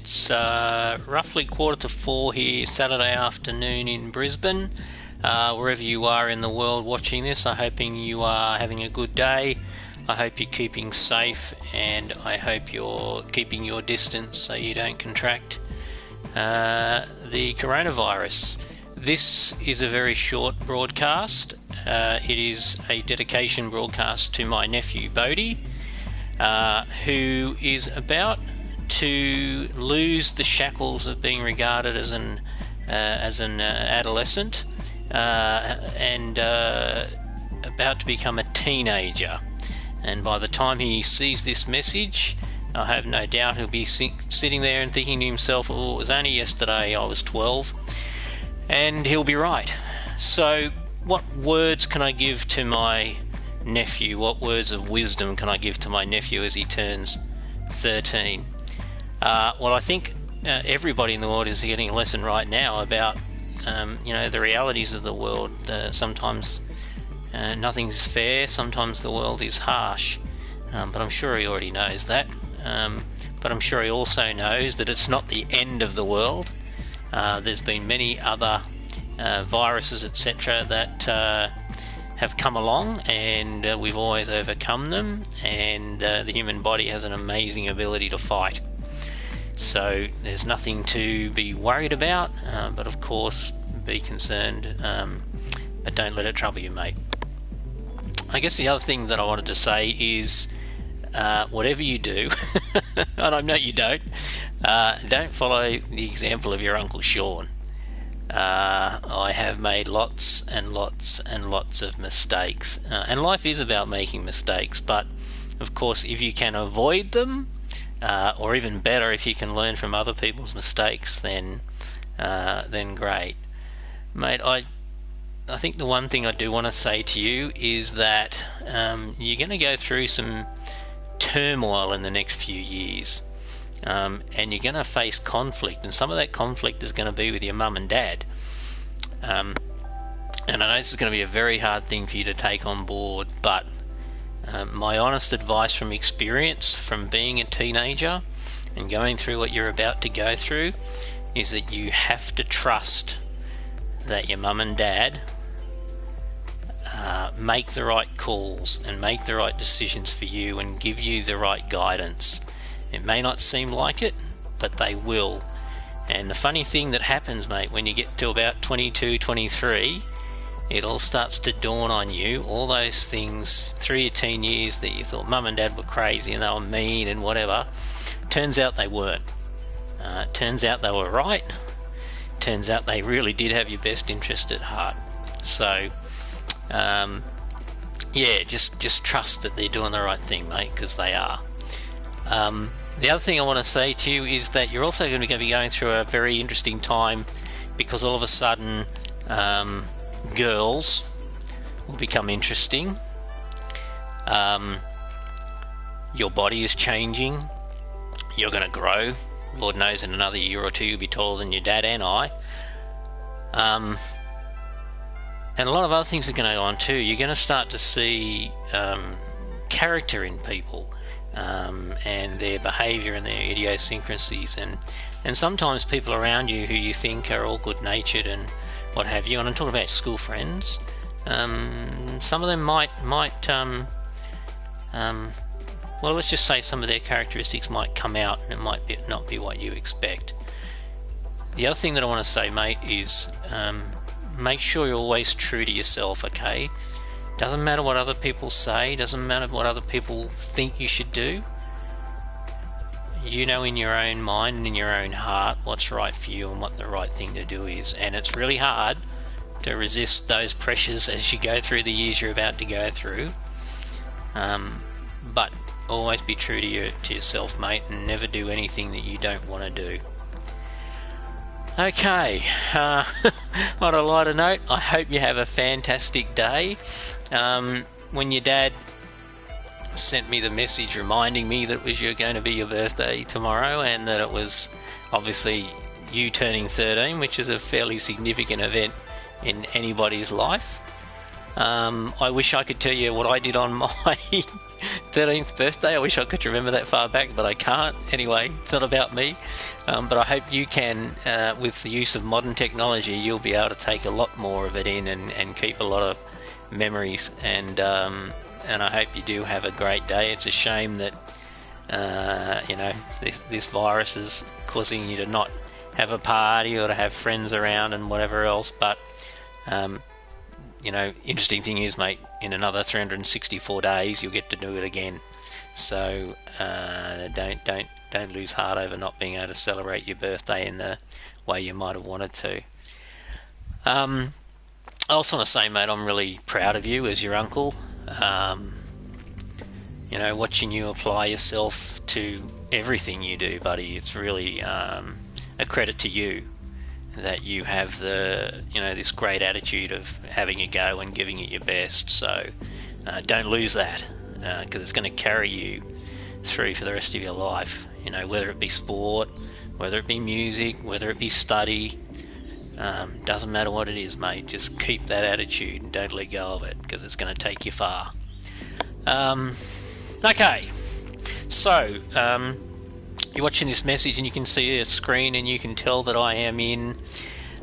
It's roughly 3:45 here, Saturday afternoon in Brisbane. Wherever you are in the world watching this, I'm hoping you are having a good day. I hope you're keeping safe, and I hope you're keeping your distance so you don't contract the coronavirus. This is a very short broadcast. It is a dedication broadcast to my nephew Bodhi, who is about to lose the shackles of being regarded as an adolescent and about to become a teenager. And by the time he sees this message, I have no doubt he'll be sitting there and thinking to himself, oh, it was only yesterday I was 12. And he'll be right. So what words can I give to my nephew? What words of wisdom can I give to my nephew as he turns 13? Well, I think everybody in the world is getting a lesson right now about the realities of the world. Sometimes nothing's fair, sometimes the world is harsh, but I'm sure he already knows that. But I'm sure he also knows that it's not the end of the world. There's been many other viruses, etc., that have come along, and we've always overcome them, and the human body has an amazing ability to fight. So there's nothing to be worried about, but of course be concerned, but don't let it trouble you, mate. I guess the other thing that I wanted to say is whatever you do, and I know you don't follow the example of your Uncle Sean. I have made lots and lots and lots of mistakes, and life is about making mistakes, but of course if you can avoid them, or even better, if you can learn from other people's mistakes, then great. Mate, I think the one thing I do want to say to you is that you're going to go through some turmoil in the next few years, and you're going to face conflict, and some of that conflict is going to be with your mum and dad. And I know this is going to be a very hard thing for you to take on board, but my honest advice from experience, from being a teenager and going through what you're about to go through, is that you have to trust that your mum and dad make the right calls and make the right decisions for you and give you the right guidance. It may not seem like it, but they will. And the funny thing that happens, mate, when you get to about 22, 23, it all starts to dawn on you, all those things through your teen years that you thought mum and dad were crazy and they were mean and whatever. Turns out they weren't. Turns out they were right. Turns out they really did have your best interest at heart. So just trust that they're doing the right thing, mate, because they are. The other thing I want to say to you is that you're also going to be going through a very interesting time, because all of a sudden girls will become interesting. Your body is changing. You're going to grow. Lord knows in another year or two you'll be taller than your dad and I. And a lot of other things are going to go on too. You're going to start to see character in people, and their behaviour and their idiosyncrasies, and sometimes people around you who you think are all good-natured and what have you, and I'm talking about school friends. Some of them might well, let's just say some of their characteristics might come out, and it might not be what you expect. The other thing that I want to say, mate, is make sure you're always true to yourself, okay? Doesn't matter what other people say, doesn't matter what other people think you should do. You know in your own mind and in your own heart what's right for you and what the right thing to do is, and it's really hard to resist those pressures as you go through the years you're about to go through. But always be true to yourself, mate, and never do anything that you don't want to do. Okay, on a lighter note, I hope you have a fantastic day. When your dad sent me the message reminding me that it was going to be your birthday tomorrow, and that it was obviously you turning 13, which is a fairly significant event in anybody's life, I wish I could tell you what I did on my 13th birthday. I wish I could remember that far back, but I can't. Anyway, it's not about me. But I hope you can, with the use of modern technology, you'll be able to take a lot more of it in and keep a lot of memories. And I hope you do have a great day. It's a shame that this virus is causing you to not have a party or to have friends around and whatever else. But interesting thing is, mate, in another 364 days you'll get to do it again. So don't lose heart over not being able to celebrate your birthday in the way you might have wanted to. I also want to say, mate, I'm really proud of you as your uncle. Watching you apply yourself to everything you do, buddy, it's really a credit to you that you have this great attitude of having a go and giving it your best. So don't lose that, because it's going to carry you through for the rest of your life. Whether it be sport, whether it be music, whether it be study, doesn't matter what it is, mate. Just keep that attitude and don't let go of it, because it's going to take you far. Okay, so you're watching this message and you can see a screen and you can tell that I am in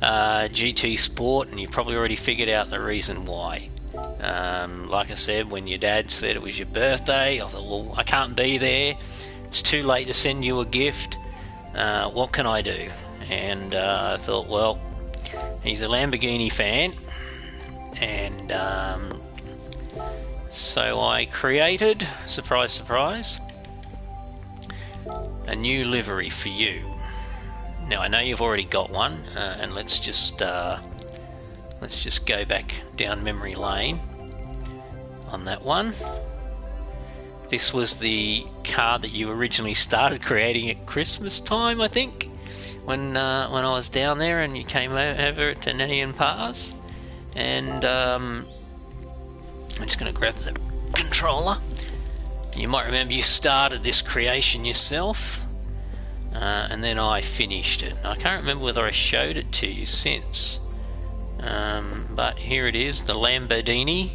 GT Sport, and you've probably already figured out the reason why. Like I said, when your dad said it was your birthday, I thought, well, I can't be there. It's too late to send you a gift. What can I do? And I thought, well, he's a Lamborghini fan, and so I created, surprise, surprise, a new livery for you. Now I know you've already got one, and let's just go back down memory lane on that one. This was the car that you originally started creating at Christmas time, I think, when I was down there and you came over to Nanny and Pa's. And I'm just going to grab the controller. You might remember you started this creation yourself, and then I finished it. I can't remember whether I showed it to you since, but here it is, the Lamborghini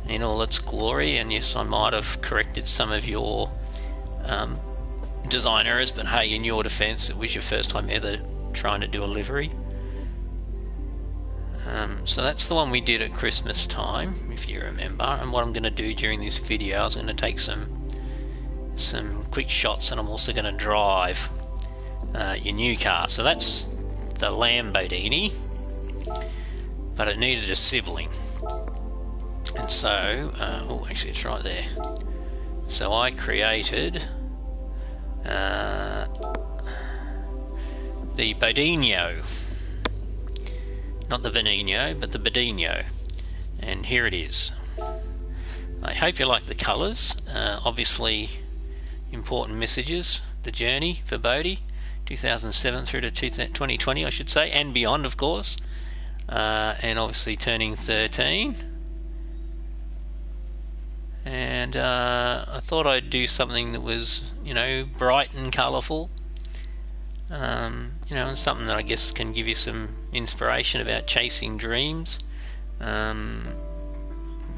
in all its glory. And yes, I might have corrected some of your design errors, but hey, in your defense, it was your first time ever trying to do a livery. So that's the one we did at Christmas time, if you remember. And what I'm going to do during this video is I'm going to take some quick shots, and I'm also going to drive your new car. So that's the Lamborghini, but it needed a sibling. And so, oh, actually it's right there. So I created the Bodhi. Not the Veneno, but the Bodhi. And here it is. I hope you like the colours. Obviously, important messages. The journey for Bodhi, 2007 through to 2020, I should say, and beyond, of course. And obviously turning 13. And I thought I'd do something that was, bright and colourful. And something that I guess can give you some inspiration about chasing dreams. At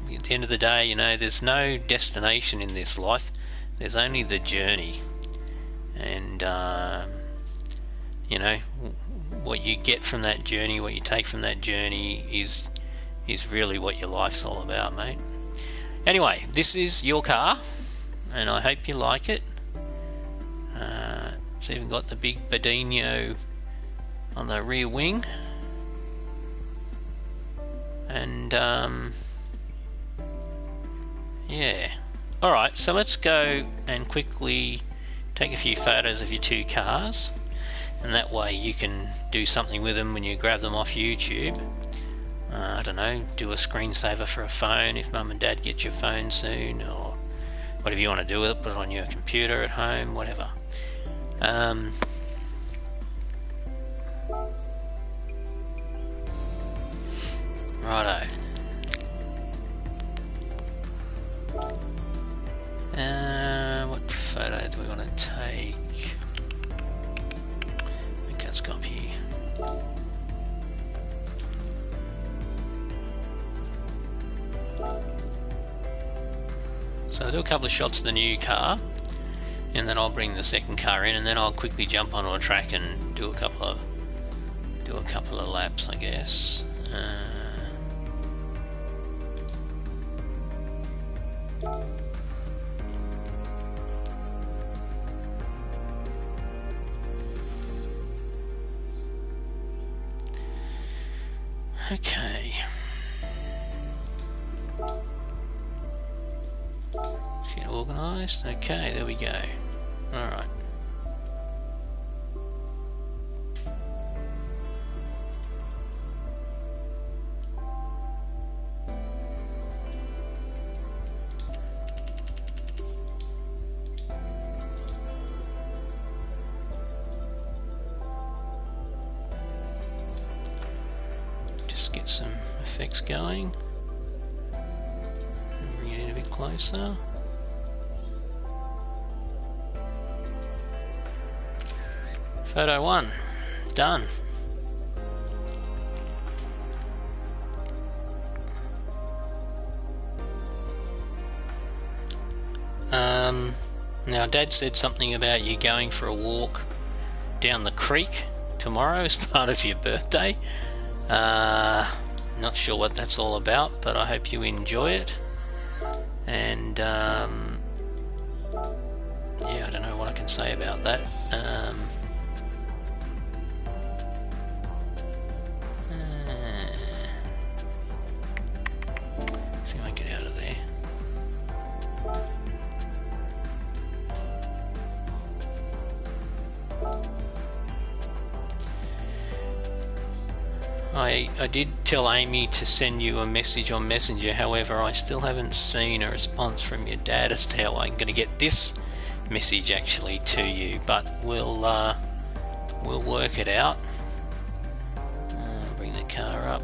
the end of the day, there's no destination in this life. There's only the journey. And, what you get from that journey, what you take from that journey is really what your life's all about, mate. Anyway, this is your car, and I hope you like it. It's even got the big Bodhi on the rear wing. And yeah. Alright, so let's go and quickly take a few photos of your two cars, and that way you can do something with them when you grab them off YouTube. I don't know, do a screensaver for a phone if mum and dad get your phone soon, or whatever you want to do with it, put it on your computer at home, whatever. Righto. What photo do we want to take? Okay, let's go up here. I'll do a couple of shots of the new car, and then I'll bring the second car in, and then I'll quickly jump onto a track and do a couple of laps, I guess. Okay. Get organised. Okay, there we go. Alright. Just get some effects going. Bring it in a bit closer. Photo 1. Done. Now Dad said something about you going for a walk down the creek tomorrow as part of your birthday. Not sure what that's all about, but I hope you enjoy it. And yeah, I don't know what I can say about that. See if I can get out of there. I did tell Amy to send you a message on Messenger, however I still haven't seen a response from your dad as to how I'm going to get this message actually to you, but we'll work it out. Bring the car up.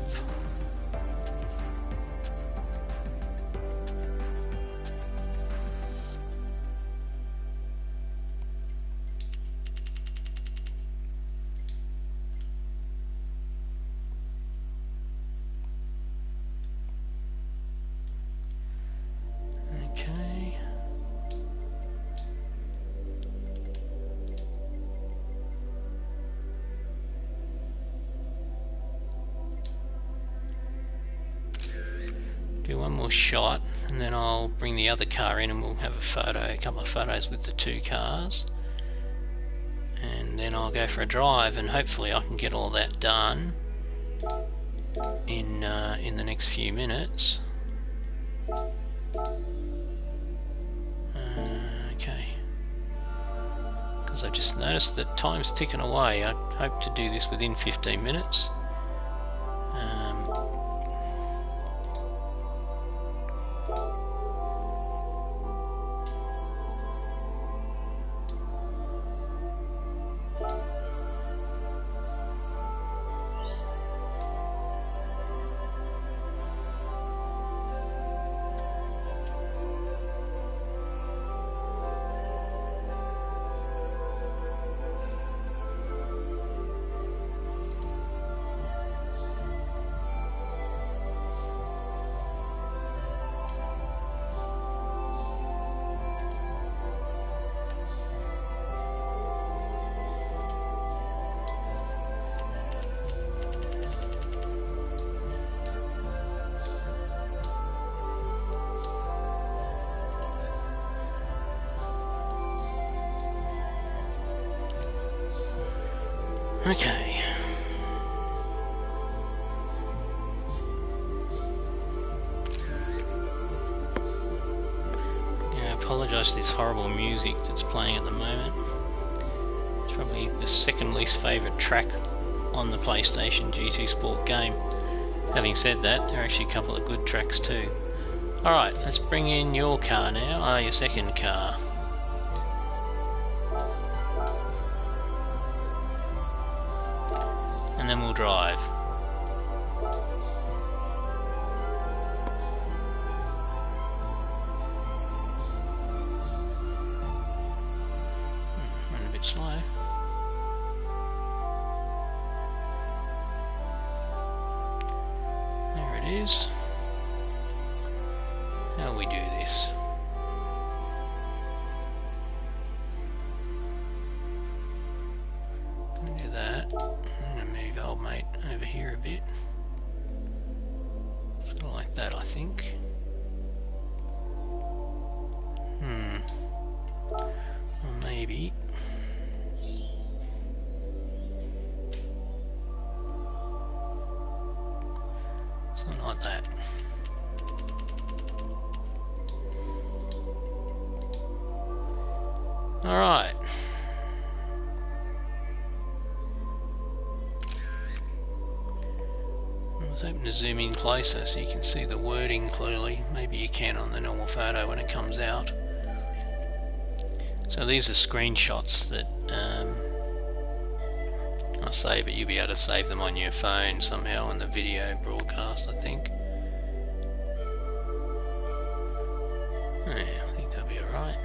Do one more shot and then I'll bring the other car in and we'll have a couple of photos with the two cars, and then I'll go for a drive and hopefully I can get all that done in the next few minutes. Okay, because I just noticed that time's ticking away. I hope to do this within 15 minutes. Okay. Yeah, I apologise for this horrible music that's playing at the moment. It's probably the second least favourite track on the PlayStation GT Sport game. Having said that, there are actually a couple of good tracks too. Alright, let's bring in your car now, your second car. And then we'll drive. Running a bit slow. There it is. How we do this? that. I'm going to move old mate over here a bit. Sort of like that, I think. Or maybe. Something like that. Alright. I was hoping to zoom in closer so you can see the wording clearly. Maybe you can on the normal photo when it comes out. So these are screenshots that I save, but you'll be able to save them on your phone somehow in the video broadcast, I think. Yeah, I think that'll be alright.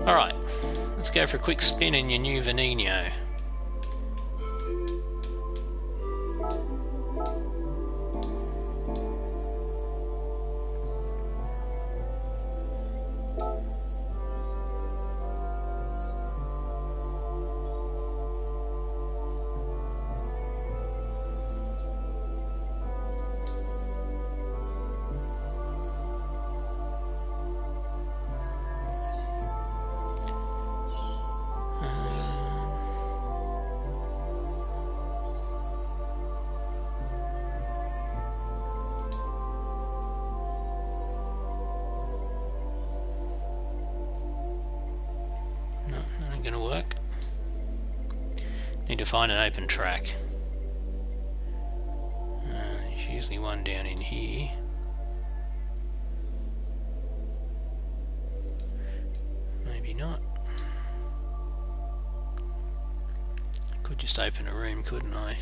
Alright, let's go for a quick spin in your new Veneno. Gonna work. Need to find an open track. There's usually one down in here. Maybe not. Could just open a room, couldn't I?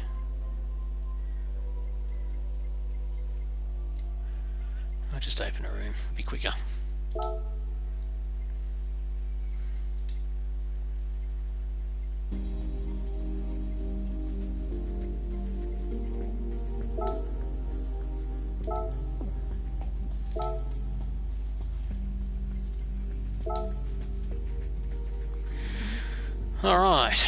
I'll just open a room, be quicker. Alright,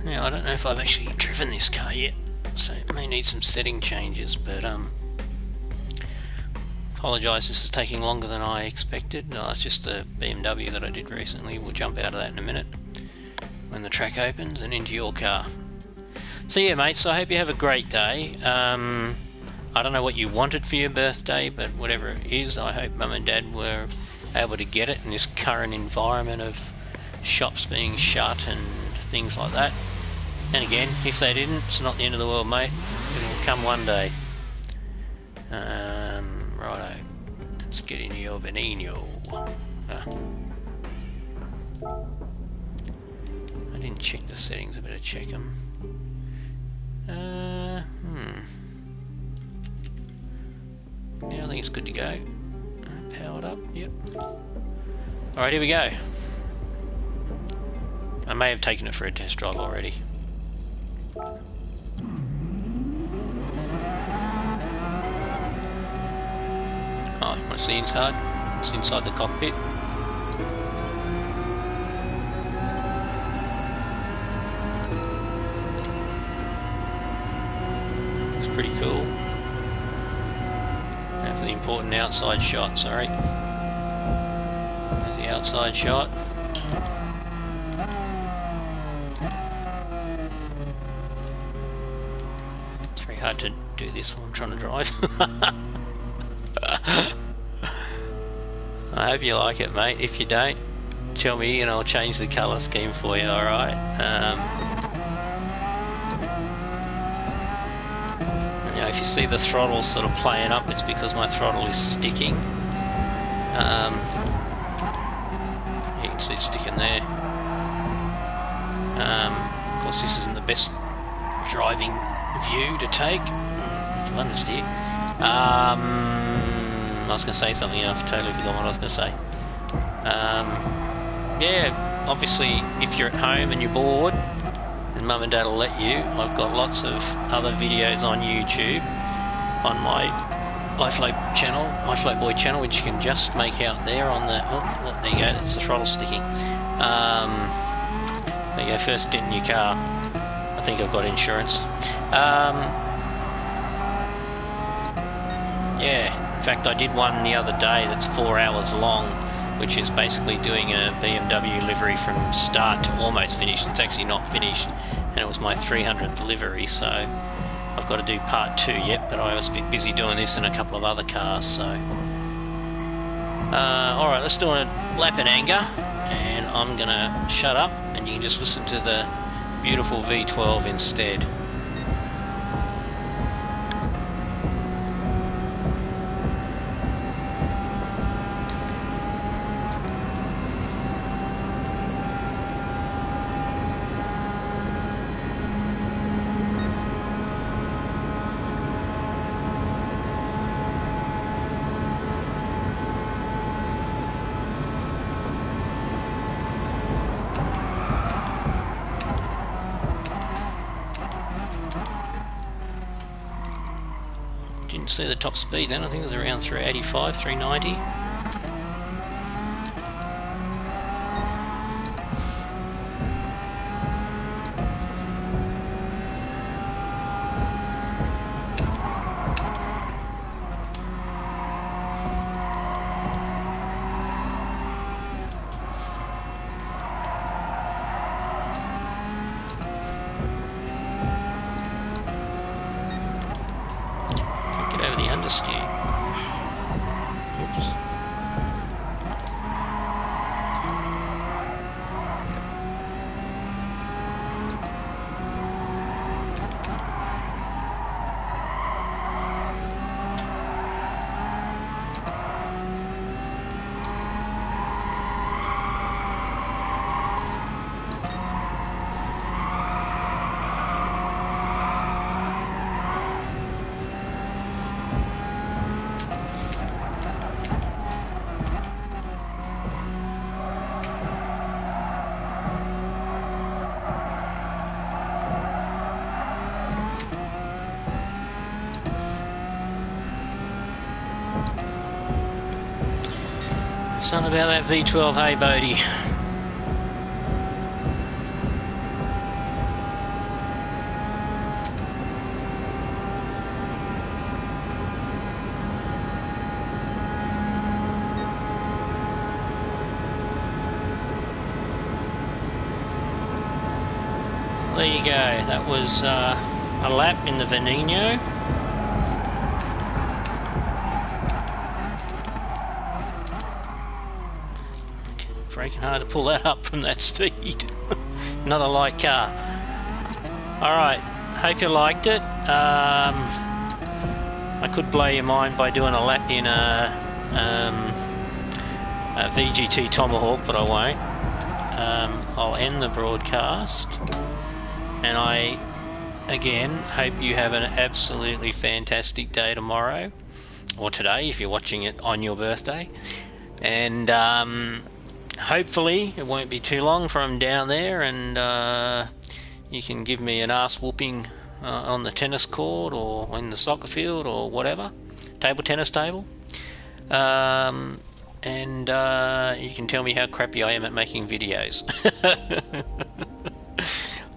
now I don't know if I've actually driven this car yet, so it may need some setting changes, but apologise, this is taking longer than I expected. No, it's just a BMW that I did recently. We'll jump out of that in a minute when the track opens and into your car. So yeah mate, so I hope you have a great day. I don't know what you wanted for your birthday, but whatever it is, I hope Mum and Dad were able to get it in this current environment of shops being shut and things like that. And again, if they didn't, it's not the end of the world mate, it'll come one day. Righto, let's get into your Veneno. I didn't check the settings, I better check them. Yeah, I think it's good to go. Powered up, yep. Alright, here we go. I may have taken it for a test drive already. Oh, you want to see inside? It's inside the cockpit. It's pretty cool. Now for the important outside shot, sorry. There's the outside shot. Hard to do this while I'm trying to drive. I hope you like it mate. If you don't, tell me and I'll change the colour scheme for you, alright? You know, if you see the throttle sort of playing up, it's because my throttle is sticking. You can see it sticking there. Of course this isn't the best driving view to take. It's an understeer. I was going to say something, I've totally forgotten what I was going to say. Yeah, obviously if you're at home and you're bored and Mum and Dad will let you, I've got lots of other videos on YouTube on my Iflowboy channel, which you can just make out there on the. Oh, there you go. That's the throttle sticking. There you go. First dent in your car. I think I've got insurance. Yeah. In fact, I did one the other day that's 4 hours long, which is basically doing a BMW livery from start to almost finished. It's actually not finished, and it was my 300th livery, so I've got to do part 2 yet, but I was a bit busy doing this and a couple of other cars, so... Alright, let's do a lap in anger, and I'm gonna shut up, and you can just listen to the beautiful V12 instead. Didn't see the top speed then, I think it was around 385, 390. Over the understeer. Oops. Something about that V12, hey Bodhi. There you go, that was a lap in the Veneno. Breaking hard to pull that up from that speed. Another light car. Alright, hope you liked it. I could blow your mind by doing a lap in a VGT Tomahawk, but I won't. I'll end the broadcast, and I again hope you have an absolutely fantastic day tomorrow, or today if you're watching it on your birthday, and hopefully it won't be too long from down there, and you can give me an ass whooping on the tennis court or in the soccer field or whatever, tennis table, and you can tell me how crappy I am at making videos.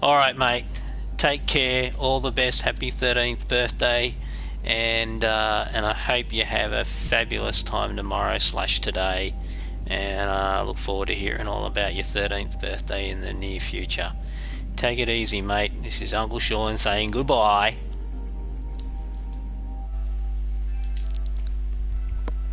Alright mate, take care, all the best, happy 13th birthday, and I hope you have a fabulous time tomorrow / today, and I look forward to hearing all about your 13th birthday in the near future. Take it easy mate, this is Uncle Sean saying goodbye.